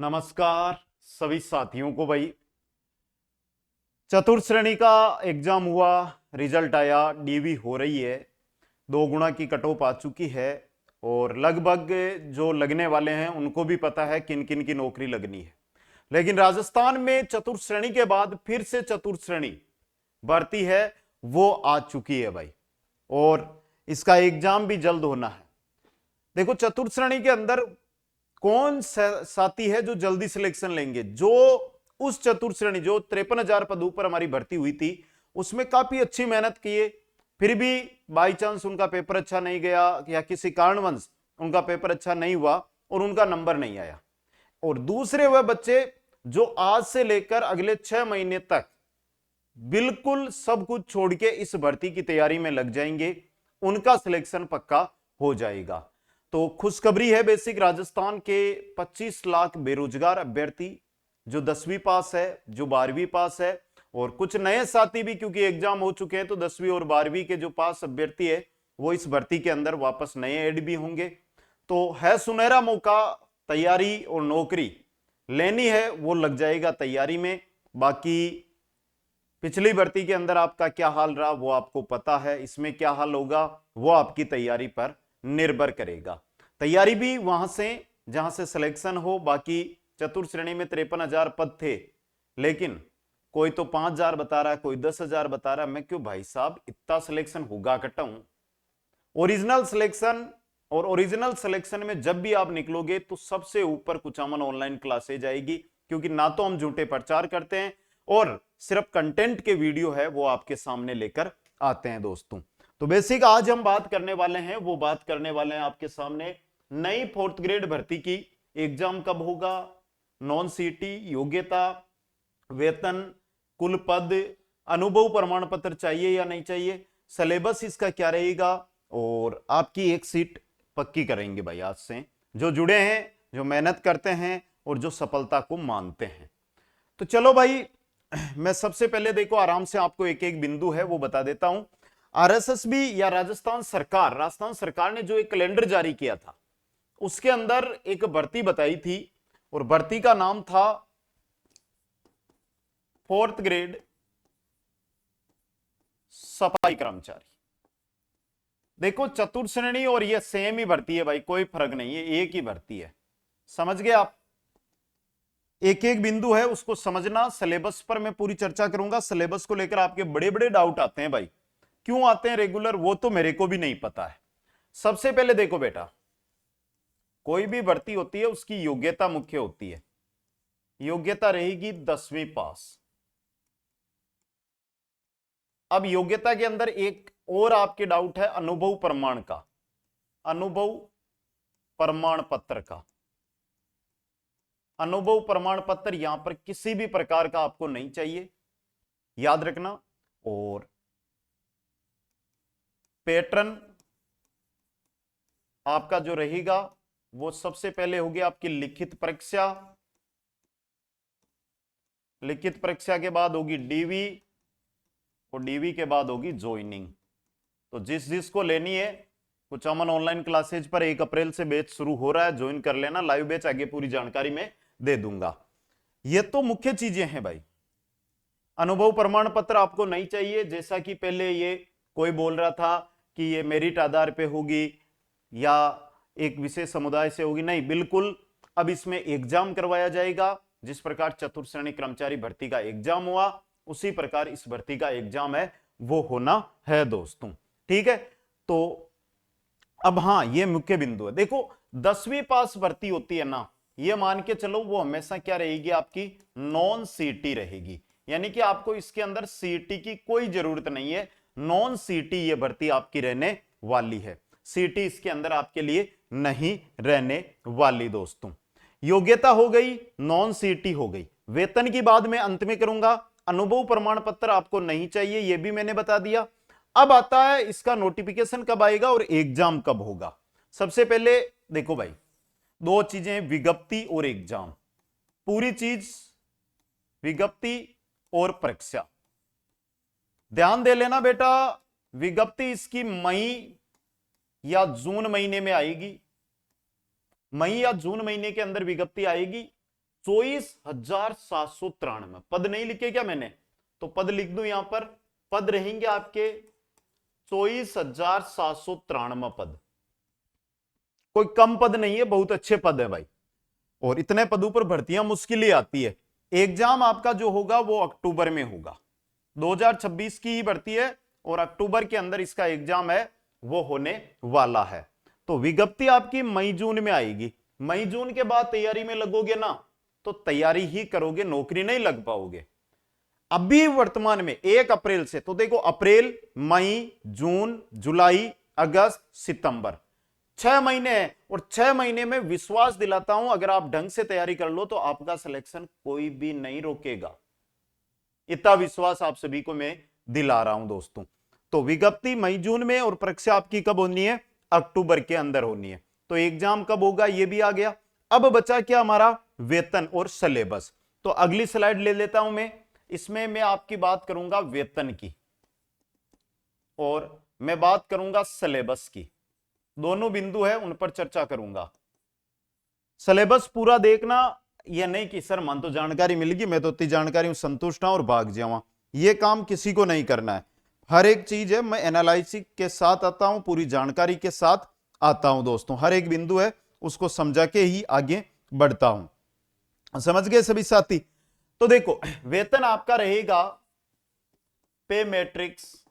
नमस्कार सभी साथियों को। भाई चतुर्थ श्रेणी का एग्जाम हुआ, रिजल्ट आया, डीवी हो रही है, 2 गुना की कट ऑफ आ चुकी है और लगभग जो लगने वाले हैं उनको भी पता है किन किन की नौकरी लगनी है। लेकिन राजस्थान में चतुर्थ श्रेणी के बाद फिर से चतुर्थ श्रेणी भर्ती है, वो आ चुकी है भाई, और इसका एग्जाम भी जल्द होना है। देखो चतुर्थ श्रेणी के अंदर कौन साथी है जो जल्दी सिलेक्शन लेंगे? जो उस चतुर्थ श्रेणी जो 53,000 पदों पर हमारी भर्ती हुई थी उसमें काफी अच्छी मेहनत किए, फिर भी बाई चांस उनका पेपर अच्छा नहीं गया या किसी कारणवश उनका पेपर अच्छा नहीं हुआ और उनका नंबर नहीं आया। और दूसरे वह बच्चे जो आज से लेकर अगले 6 महीने तक बिल्कुल सब कुछ छोड़ के इस भर्ती की तैयारी में लग जाएंगे, उनका सिलेक्शन पक्का हो जाएगा। तो खुशखबरी है बेसिक, राजस्थान के 25 लाख बेरोजगार अभ्यर्थी जो 10वीं पास है, जो 12वीं पास है, और कुछ नए साथी भी क्योंकि एग्जाम हो चुके हैं तो 10वीं और 12वीं के जो पास अभ्यर्थी है वो इस भर्ती के अंदर वापस नए ऐड भी होंगे। तो है सुनहरा मौका, तैयारी और नौकरी लेनी है वो लग जाएगा तैयारी में। बाकी पिछली भर्ती के अंदर आपका क्या हाल रहा वो आपको पता है, इसमें क्या हाल होगा वो आपकी तैयारी पर निर्भर करेगा। तैयारी भी वहां से जहां से सिलेक्शन हो। बाकी चतुर्थ श्रेणी में 53,000 पद थे, लेकिन कोई तो 5,000 बता रहा है, कोई 10,000 बता रहा है। मैं क्यों भाई साहब इतना सिलेक्शन होगा कटा हूं। ओरिजिनल सिलेक्शन, और ओरिजिनल सिलेक्शन में जब भी आप निकलोगे तो सबसे ऊपर कुचामन ऑनलाइन क्लासेज आएगी, क्योंकि ना तो हम झूठे प्रचार करते हैं और सिर्फ कंटेंट के वीडियो है वो आपके सामने लेकर आते हैं दोस्तों। तो बेसिक आज हम बात करने वाले हैं, वो बात करने वाले हैं आपके सामने नई 4th ग्रेड भर्ती की एग्जाम कब होगा, नॉन सीटी, योग्यता, वेतन, कुल पद, अनुभव प्रमाण पत्र चाहिए या नहीं चाहिए, सिलेबस इसका क्या रहेगा, और आपकी एक सीट पक्की करेंगे भाई आज से, जो जुड़े हैं, जो मेहनत करते हैं और जो सफलता को मानते हैं। तो चलो भाई मैं सबसे पहले देखो आराम से आपको एक एक बिंदु है वो बता देता हूं। आरएसएसबी या राजस्थान सरकार ने जो एक कैलेंडर जारी किया था उसके अंदर एक भर्ती बताई थी, और भर्ती का नाम था 4th ग्रेड सफाई कर्मचारी। देखो चतुर्थ श्रेणी और ये सेम ही भर्ती है भाई, कोई फर्क नहीं है, एक ही भर्ती है। समझ गए आप? एक एक बिंदु है उसको समझना। सिलेबस पर मैं पूरी चर्चा करूंगा। सिलेबस को लेकर आपके बड़े बड़े डाउट आते हैं भाई, क्यों आते हैं रेगुलर, वो तो मेरे को भी नहीं पता है। सबसे पहले देखो बेटा, कोई भी भर्ती होती है उसकी योग्यता मुख्य होती है। योग्यता रहेगी 10वीं पास। अब योग्यता के अंदर एक और आपके डाउट है अनुभव प्रमाण का, अनुभव प्रमाण पत्र का। अनुभव प्रमाण पत्र यहां पर किसी भी प्रकार का आपको नहीं चाहिए, याद रखना। और पैटर्न आपका जो रहेगा वो सबसे पहले होगी आपकी लिखित परीक्षा, लिखित परीक्षा के बाद होगी डीवी, और डीवी के बाद होगी ज्वाइनिंग। तो जिस जिसको लेनी है कुचामन ऑनलाइन क्लासेज पर 1 अप्रैल से बैच शुरू हो रहा है, ज्वाइन कर लेना। लाइव बैच आगे पूरी जानकारी में दे दूंगा। ये तो मुख्य चीजें हैं भाई। अनुभव प्रमाण पत्र आपको नहीं चाहिए, जैसा कि पहले ये कोई बोल रहा था कि ये मेरिट आधार पे होगी या एक विशेष समुदाय से होगी, नहीं, बिल्कुल। अब इसमें एग्जाम करवाया जाएगा, जिस प्रकार चतुर्थ श्रेणी कर्मचारी भर्ती का एग्जाम हुआ उसी प्रकार इस भर्ती का एग्जाम है वो होना है दोस्तों, ठीक है। तो अब हाँ, ये मुख्य बिंदु है। देखो 10वीं पास भर्ती होती है ना, ये मान के चलो वो हमेशा क्या रहेगी आपकी, नॉन सीटी रहेगी। यानी कि आपको इसके अंदर सीटी की कोई जरूरत नहीं है, नॉन सीटी ये भर्ती आपकी रहने वाली है। सीटी इसके अंदर आपके लिए नहीं रहने वाली दोस्तों। योग्यता हो गई, नॉन सीटी हो गई, वेतन की बात मैं अंत में करूंगा। अनुभव प्रमाण पत्र आपको नहीं चाहिए, यह भी मैंने बता दिया। अब आता है इसका नोटिफिकेशन कब आएगा और एग्जाम कब होगा। सबसे पहले देखो भाई, 2 चीजें, विज्ञप्ति और एग्जाम। पूरी चीज विज्ञप्ति और परीक्षा, ध्यान दे लेना बेटा। विज्ञप्ति इसकी मई या जून महीने में आएगी, मई या जून महीने के अंदर विज्ञप्ति आएगी। 24,793 पद नहीं लिखे क्या मैंने, तो पद लिख दूं यहां पर, पद रहेंगे आपके 24,793 पद। कोई कम पद नहीं है, बहुत अच्छे पद है भाई, और इतने पदों पर भर्तियां मुश्किल ही आती है। एग्जाम आपका जो होगा वो अक्टूबर में होगा, 2026 की ही भर्ती है और अक्टूबर के अंदर इसका एग्जाम है वो होने वाला है। तो विज्ञप्ति आपकी मई जून में आएगी। मई जून के बाद तैयारी में लगोगे ना तो तैयारी ही करोगे, नौकरी नहीं लग पाओगे। अभी वर्तमान में 1 अप्रैल से, तो देखो अप्रैल, मई, जून, जुलाई, अगस्त, सितंबर, 6 महीने हैं, और 6 महीने में विश्वास दिलाता हूं अगर आप ढंग से तैयारी कर लो तो आपका सिलेक्शन कोई भी नहीं रोकेगा। इतना विश्वास आप सभी को मैं दिला रहा हूं दोस्तों। तो विज्ञप्ति मई जून में और परीक्षा आपकी कब होनी है, अक्टूबर के अंदर होनी है। तो एग्जाम कब होगा ये भी आ गया। अब बचा क्या हमारा, वेतन और सिलेबस। तो अगली स्लाइड ले लेता हूं मैं, इसमें मैं आपकी बात करूंगा वेतन की और मैं बात करूंगा सिलेबस की, दोनों बिंदु है उन पर चर्चा करूंगा। सिलेबस पूरा देखना, यह नहीं कि सर मन तो जानकारी मिल गई, मैं तो इतनी जानकारी में संतुष्ट हूं और भाग जाऊं, यह काम किसी को नहीं करना है। हर एक चीज है, मैं एनालिसिस के साथ आता हूं, पूरी जानकारी के साथ आता हूं दोस्तों, हर एक बिंदु है उसको समझा के ही आगे बढ़ता हूं। समझ गए सभी साथी। तो देखो वेतन आपका रहेगा पे मैट्रिक्स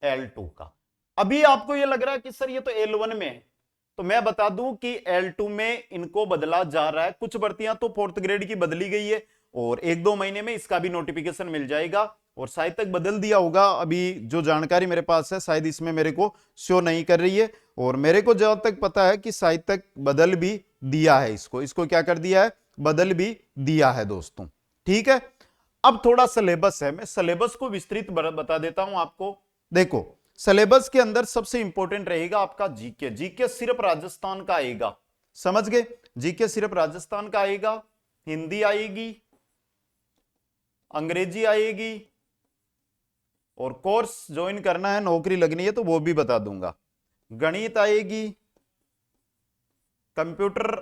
L2 का। अभी आपको यह लग रहा है कि सर ये तो L1 में है, तो मैं बता दूं कि L2 में इनको बदला जा रहा है। कुछ भर्तियां तो 4th ग्रेड की बदली गई है और 1-2 महीने में इसका भी नोटिफिकेशन मिल जाएगा, और शायद तक बदल दिया होगा। अभी जो जानकारी मेरे पास है शायद इसमें मेरे को शो नहीं कर रही है, और मेरे को जहां तक पता है कि शायद तक बदल भी दिया है, इसको क्या कर दिया है, बदल भी दिया है दोस्तों। ठीक है, अब थोड़ा सिलेबस है, मैं सिलेबस को विस्तृत बता देता हूं आपको। देखो सिलेबस के अंदर सबसे इंपॉर्टेंट रहेगा आपका जीके। जीके सिर्फ राजस्थान का आएगा, समझ गए, जीके सिर्फ राजस्थान का आएगा। हिंदी आएगी, अंग्रेजी आएगी, और कोर्स ज्वाइन करना है, नौकरी लगनी है तो वो भी बता दूंगा। गणित आएगी, कंप्यूटर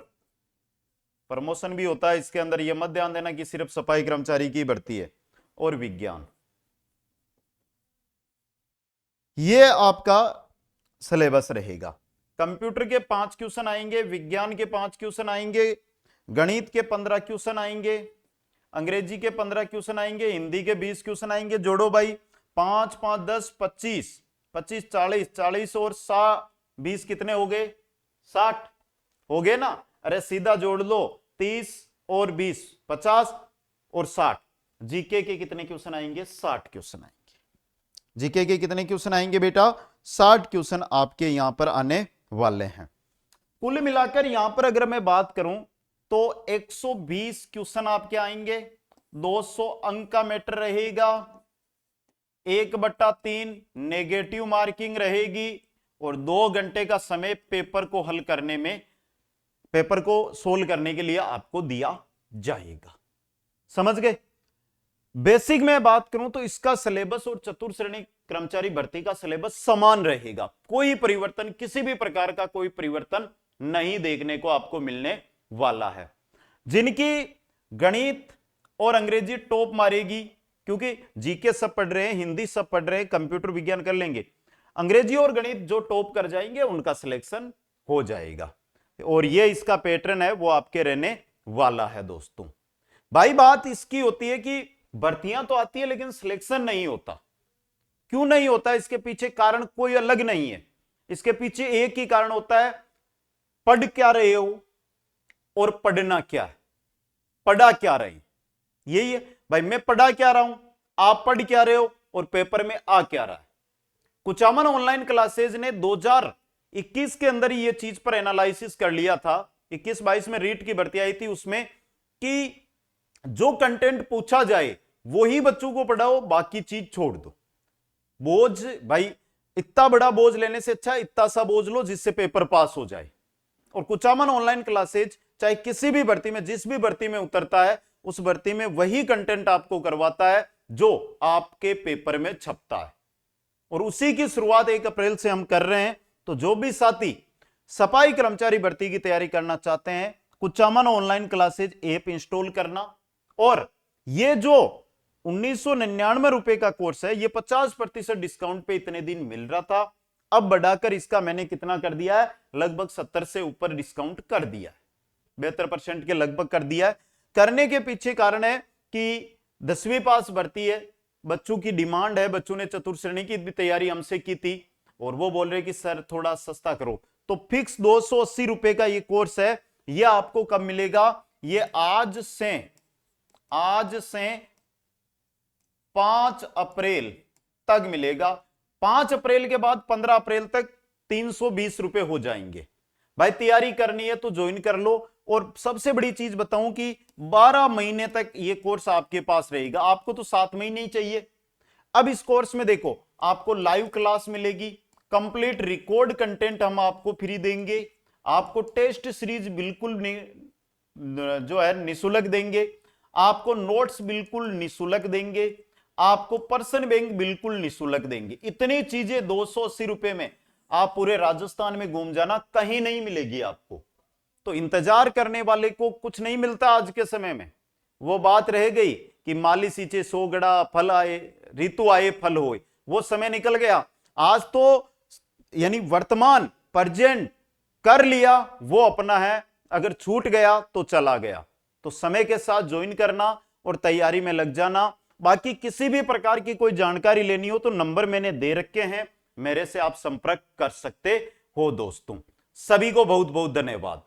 प्रमोशन भी होता है इसके अंदर, यह मत ध्यान देना कि सिर्फ सफाई कर्मचारी की भर्ती है, और विज्ञान। ये आपका सिलेबस रहेगा। कंप्यूटर के 5 क्वेश्चन आएंगे, विज्ञान के 5 क्वेश्चन आएंगे, गणित के 15 क्वेश्चन आएंगे, अंग्रेजी के 15 क्वेश्चन आएंगे, हिंदी के 20 क्वेश्चन आएंगे। जोड़ो भाई, 5 5 10 25 25 40 40 और 20 कितने हो गए, 60 हो गए ना। अरे सीधा जोड़ लो, 30 और 20 50 और 60। जीके के कितने क्वेश्चन आएंगे, 60 क्वेश्चन आएंगे। जीके के कितने क्वेश्चन आएंगे बेटा, 60 क्वेश्चन आपके यहां पर आने वाले हैं। कुल मिलाकर यहां पर अगर मैं बात करूं तो 120 क्वेश्चन आपके आएंगे, 200 अंक का मैटर रहेगा, 1/3 नेगेटिव मार्किंग रहेगी, और 2 घंटे का समय पेपर को हल करने में, पेपर को सोल्व करने के लिए आपको दिया जाएगा। समझ गए। बेसिक में बात करूं तो इसका सिलेबस और चतुर्थ श्रेणी कर्मचारी भर्ती का सिलेबस समान रहेगा, कोई परिवर्तन, किसी भी प्रकार का कोई परिवर्तन नहीं देखने को आपको मिलने वाला है। जिनकी गणित और अंग्रेजी टॉप मारेगी, क्योंकि जीके सब पढ़ रहे हैं, हिंदी सब पढ़ रहे हैं, कंप्यूटर विज्ञान कर लेंगे, अंग्रेजी और गणित जो टॉप कर जाएंगे उनका सिलेक्शन हो जाएगा, और ये इसका पैटर्न है वो आपके रहने वाला है दोस्तों। भाई बात इसकी होती है कि भर्तियां तो आती है लेकिन सिलेक्शन नहीं होता। क्यों नहीं होता, इसके पीछे कारण कोई अलग नहीं है, इसके पीछे एक ही कारण होता है, पढ़ क्या रहे हो और पढ़ना क्या है, पढ़ा क्या रहे, यही है भाई। मैं पढ़ा क्या रहा हूं, आप पढ़ क्या रहे हो, और पेपर में आ क्या रहा है। कुचामन ऑनलाइन क्लासेज ने 2021 के अंदर ये चीज पर एनालिसिस कर लिया था, 21-22 में रीट की भर्ती आई थी, उसमें कि जो कंटेंट पूछा जाए वही बच्चों को पढ़ाओ, बाकी चीज छोड़ दो। बोझ भाई, इतना बड़ा बोझ लेने से अच्छा इतना सा बोझ लो जिससे पेपर पास हो जाए। और कुचामन ऑनलाइन क्लासेज चाहे किसी भी भर्ती में, जिस भी भर्ती में उतरता है, उस भर्ती में वही कंटेंट आपको करवाता है जो आपके पेपर में छपता है, और उसी की शुरुआत 1 अप्रैल से हम कर रहे हैं। तो जो भी साथी सफाई कर्मचारी भर्ती की तैयारी करना चाहते हैं, Kuchaman online classes app install करना। और ये जो 1999 रुपए का कोर्स है, ये 50% डिस्काउंट पे इतने दिन मिल रहा था, अब बढ़ाकर इसका मैंने कितना कर दिया है, लगभग 70 से ऊपर डिस्काउंट कर दिया है, 72% के लगभग कर दिया है। करने के पीछे कारण है कि 10वीं पास भर्ती है, बच्चों की डिमांड है, बच्चों ने चतुर्थ श्रेणी की भी तैयारी हमसे की थी और वो बोल रहे कि सर थोड़ा सस्ता करो, तो फिक्स 280 रुपए का ये कोर्स है। ये आपको कब मिलेगा, ये आज से 5 अप्रैल तक मिलेगा। 5 अप्रैल के बाद 15 अप्रैल तक 320 रुपए हो जाएंगे। भाई तैयारी करनी है तो ज्वाइन कर लो। और सबसे बड़ी चीज बताऊं कि 12 महीने तक ये कोर्स आपके पास रहेगा, आपको तो 7 महीने ही चाहिए। अब इस कोर्स में देखो, आपको लाइव क्लास मिलेगी, कंप्लीट रिकॉर्ड कंटेंट हम आपको फ्री देंगे, आपको टेस्ट सीरीज बिल्कुल जो है निशुल्क देंगे, आपको नोट्स बिल्कुल निशुल्क देंगे, आपको पर्सन बैंक बिल्कुल निशुल्क देंगे। इतनी चीजें 280 रुपए में आप पूरे राजस्थान में घूम जाना, कहीं नहीं मिलेगी आपको। तो इंतजार करने वाले को कुछ नहीं मिलता आज के समय में। वो बात रह गई कि माली सींचे सो गड़ा, फल आए ऋतु आए फल होए, वो समय निकल गया। आज तो यानी वर्तमान प्रेजेंट कर लिया वो अपना है, अगर छूट गया तो चला गया। तो समय के साथ ज्वाइन करना और तैयारी में लग जाना। बाकी किसी भी प्रकार की कोई जानकारी लेनी हो तो नंबर मैंने दे रखे हैं, मेरे से आप संपर्क कर सकते हो दोस्तों। सभी को बहुत बहुत धन्यवाद।